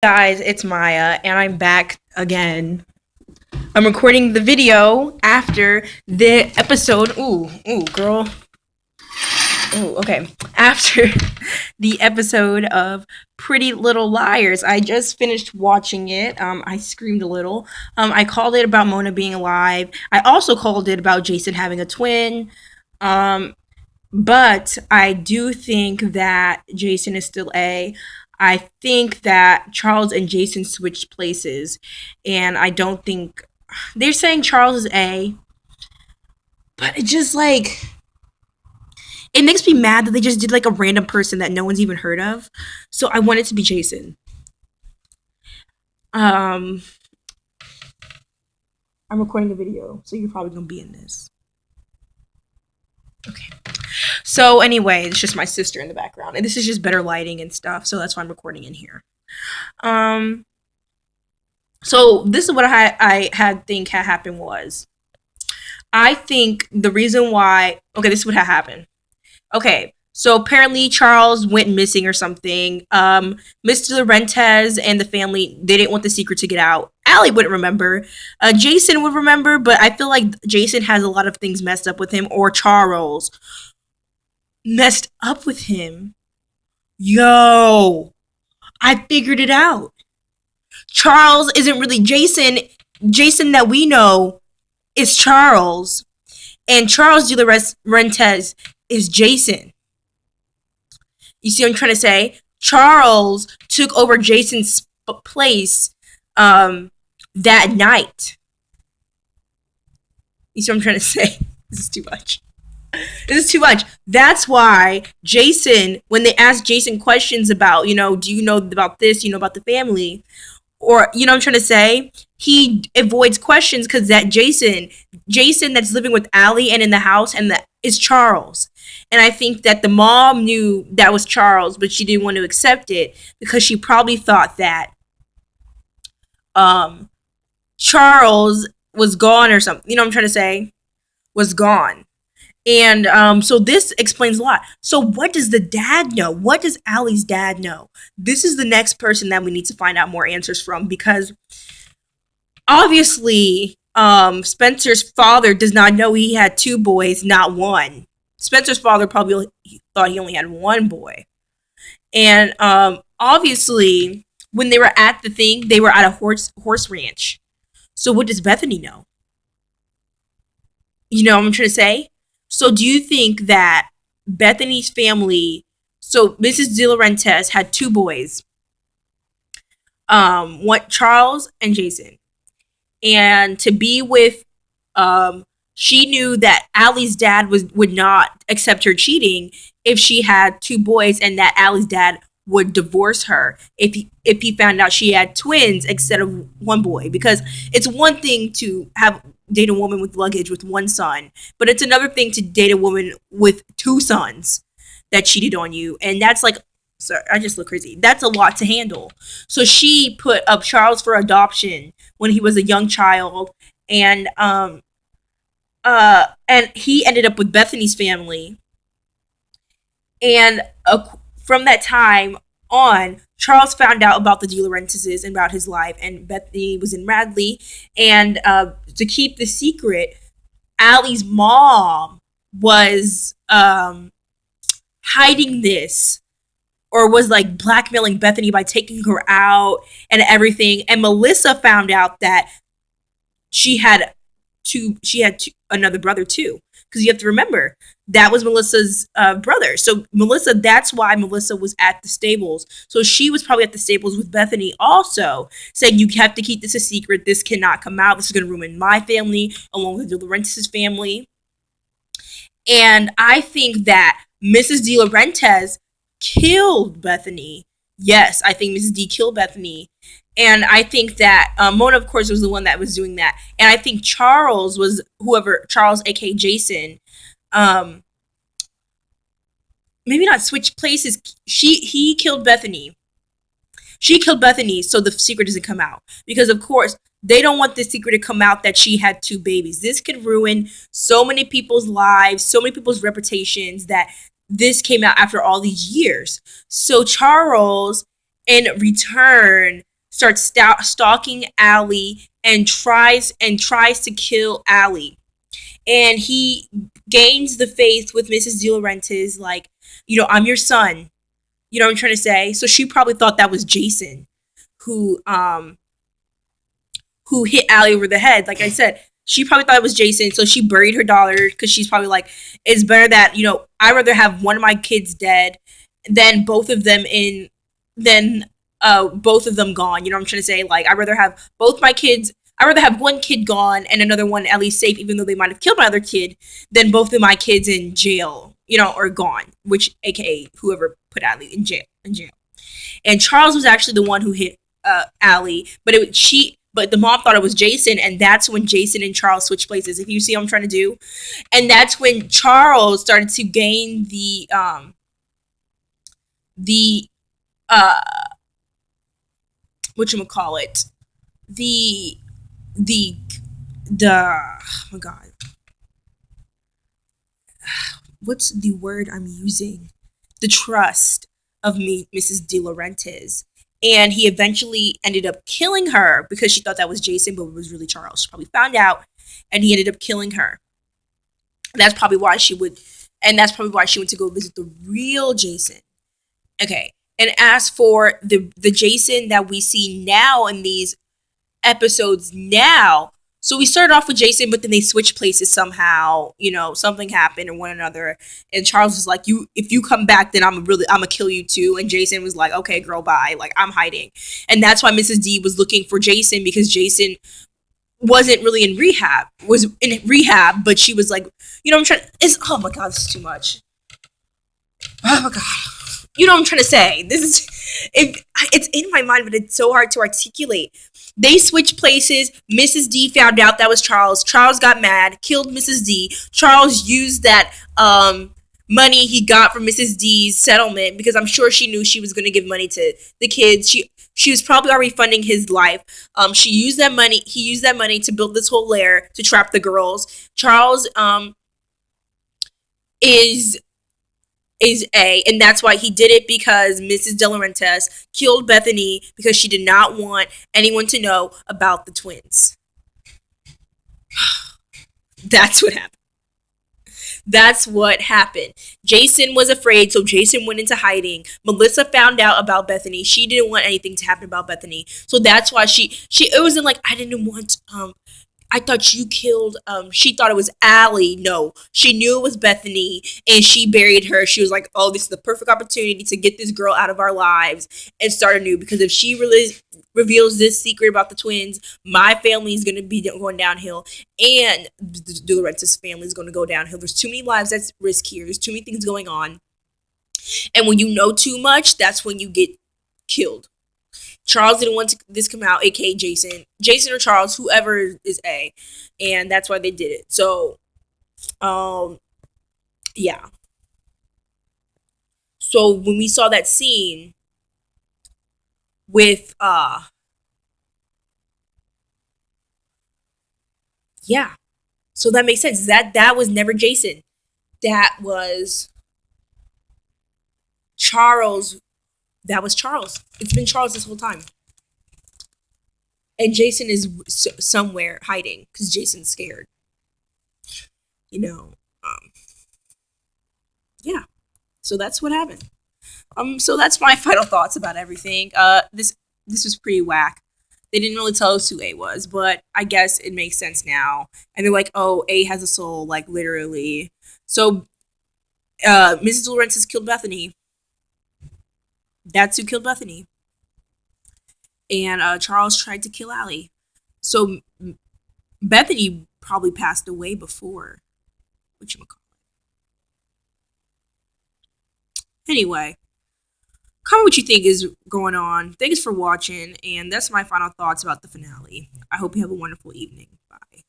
Guys, it's Maya, and I'm back again. I'm recording the video after the episode. Girl. Okay. After the episode of Pretty Little Liars. I just finished watching it. I screamed a little. I called it about Mona being alive. I also called it about Jason having a twin. Um, but I do think that Jason is still A. I think that Charles and Jason switched places, and I don't think they're saying Charles is A, but it just it makes me mad that they just did like a random person that no one's even heard of. So I want it to be Jason. Um, I'm recording a video, so you're probably gonna be in this. Okay. So anyway, it's just my sister in the background, and this is just better lighting and stuff, so that's why I'm recording in here. Um, so this is what I had think had happened was I think the reason why this is what had happened. Okay, so apparently Charles went missing or something. Mr. Lorentez and the family they didn't want the secret to get out. Allie wouldn't remember. Jason would remember, but I feel like Jason has a lot of things messed up with him, or Charles messed up with him. Yo, I figured it out. Charles isn't really Jason. Jason that we know is Charles, and Charles de la Rentes is Jason. You see what I'm trying to say? Charles took over Jason's place that night. You see what I'm trying to say? This is too much. This is too much. That's why Jason, when they ask Jason questions about, do you know about this, about the family, or what I'm trying to say, he avoids questions because that Jason that's living with Allie and in the house and that is Charles. And I think that the mom knew that was Charles, but she didn't want to accept it because she probably thought that um Charles was gone or something. You know what I'm trying to say? Was gone. And so this explains a lot. So what does the dad know? What does Allie's dad know? This is the next person that we need to find out more answers from, because obviously Spencer's father does not know he had two boys, not one. Spencer's father probably thought he only had one boy. And obviously when they were at the thing, they were at a horse ranch. So what does Bethany know? You know what I'm trying to say? So do you think that Bethany's family, so Mrs. De Laurentiis had two boys, what Charles and Jason, and to be with, she knew that Allie's dad would not accept her cheating if she had two boys, and that Allie's dad would divorce her if he found out she had twins instead of one boy, because it's one thing to date a woman with luggage with one son, but it's another thing to date a woman with two sons that cheated on you, and that's like, sorry, I just look crazy. That's a lot to handle. So she put up Charles for adoption when he was a young child, and he ended up with Bethany's family, and from that time on, Charles found out about the De Laurentises and about his life, and Bethany was in Radley. And to keep the secret, Allie's mom was hiding this, or was like blackmailing Bethany by taking her out and everything. And Melissa found out that she had another brother too, because you have to remember that was Melissa's brother. So Melissa, that's why Melissa was at the stables. So she was probably at the stables with Bethany also, saying, you have to keep this a secret. This cannot come out. This is going to ruin my family along with the Laurentiis family. And I think that Mrs. De Laurentiis killed Bethany. Yes, I think Mrs. D killed Bethany. And I think that Mona, of course, was the one that was doing that. And I think Charles was Charles, aka Jason, maybe not switch places. He killed Bethany. She killed Bethany so the secret doesn't come out. Because, of course, they don't want the secret to come out that she had two babies. This could ruin so many people's lives, so many people's reputations, that this came out after all these years. So Charles in return starts stalking Allie and tries to kill Allie. And he gains the faith with Mrs. De Laurentiis, like, I'm your son. You know what I'm trying to say? So she probably thought that was Jason who hit Allie over the head. Like I said, she probably thought it was Jason, so she buried her daughter because she's probably like, it's better that I'd rather have one of my kids dead than both of them gone. You know what I'm trying to say? Like, I'd rather have both my kids. I'd rather have one kid gone and another one at least safe, even though they might have killed my other kid, than both of my kids in jail, or gone. Which, aka whoever put Allie in jail. And Charles was actually the one who hit Allie, but but the mom thought it was Jason, and that's when Jason and Charles switched places. If you see what I'm trying to do, and that's when Charles started to gain the whatchamacallit, the the oh my god, what's the word I'm using? The trust of me, Mrs. De Laurentiis. And he eventually ended up killing her because she thought that was Jason, but it was really Charles. She probably found out, and he ended up killing her. That's probably why she would, and that's probably why she went to go visit the real Jason. Okay. And as for the Jason that we see now in these episodes now, so we started off with Jason, but then they switched places somehow. Something happened or one another, and Charles was like, if you come back, then I'm gonna kill you too." And Jason was like, "Okay, girl, bye. Like, I'm hiding." And that's why Mrs. D was looking for Jason, because Jason wasn't really was in rehab, but she was like, I'm trying. Oh my god, this is too much. Oh my god. You know what I'm trying to say. It's in my mind, but it's so hard to articulate. They switched places. Mrs. D found out that was Charles. Charles got mad, killed Mrs. D. Charles used that money he got from Mrs. D's settlement, because I'm sure she knew she was going to give money to the kids. She was probably already funding his life. He used that money to build this whole lair to trap the girls. Charles is and that's why he did it, because Mrs. De Laurentiis killed Bethany because she did not want anyone to know about the twins. That's what happened. That's what happened. Jason was afraid, so Jason went into hiding. Melissa found out about Bethany. She didn't want anything to happen about Bethany, so that's why she. It wasn't like, I didn't want I thought you killed, she thought it was Allie. No, she knew it was Bethany, and she buried her. She was like, oh, this is the perfect opportunity to get this girl out of our lives and start anew, because if she really reveals this secret about the twins, my family is going to be going downhill, and the De Laurentiis family is going to go downhill. There's too many lives at risk here. There's too many things going on. And when you know too much, that's when you get killed. Charles didn't want this come out, aka Jason or Charles, whoever is A, and that's why they did it. So, yeah. So when we saw that scene with yeah, so that makes sense. That was never Jason. That was Charles. That was Charles. It's been Charles this whole time. And Jason is somewhere hiding because Jason's scared. You know. Yeah. So that's what happened. So that's my final thoughts about everything. This was pretty whack. They didn't really tell us who A was, but I guess it makes sense now. And they're like, oh, A has a soul, like literally. So Mrs. De Laurentiis killed Bethany. That's who killed Bethany. And Charles tried to kill Allie. So Bethany probably passed away before. Anyway, comment what you think is going on. Thanks for watching, and that's my final thoughts about the finale. I hope you have a wonderful evening. Bye.